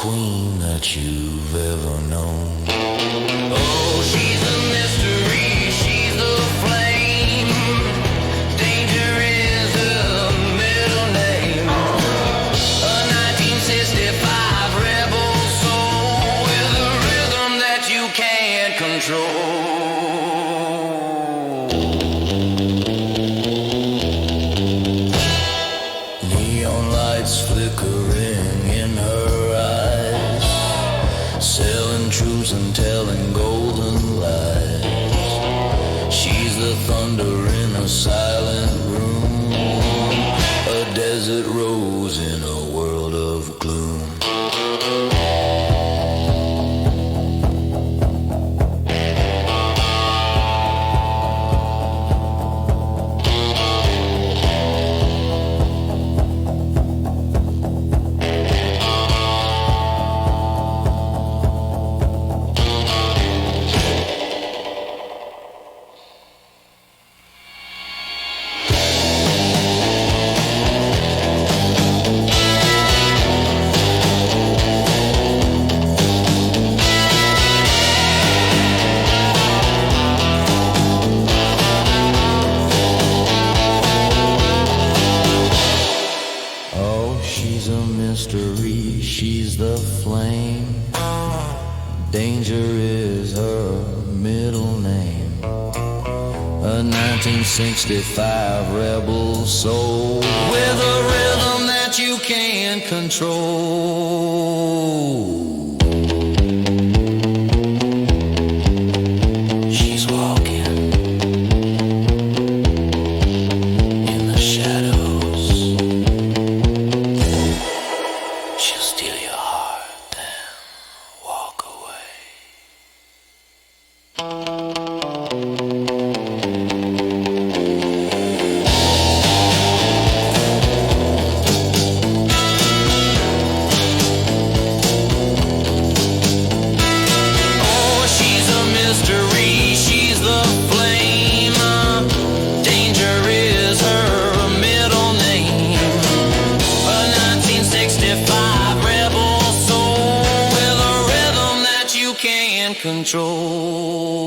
queen that you've ever known. Oh, she's a mystery, she's a flame. Danger is her middle name. A 1965 rebel soul with a rhythm that you can't control. Neon lights flickering in her eyes, selling truths and telling golden lies. She's the thunder in a silent room, a desert rose in a world of gloom. She's a mystery, she's the flame. Danger is her middle name. A 1965 rebel soul with a rhythm that you can't control. She's walking in the shadows. She'll steal your heart, then walk away. Oh, she's a mystery, she's the flame. Danger is her middle name. A 1965 rebel soul with a rhythm that you can't control.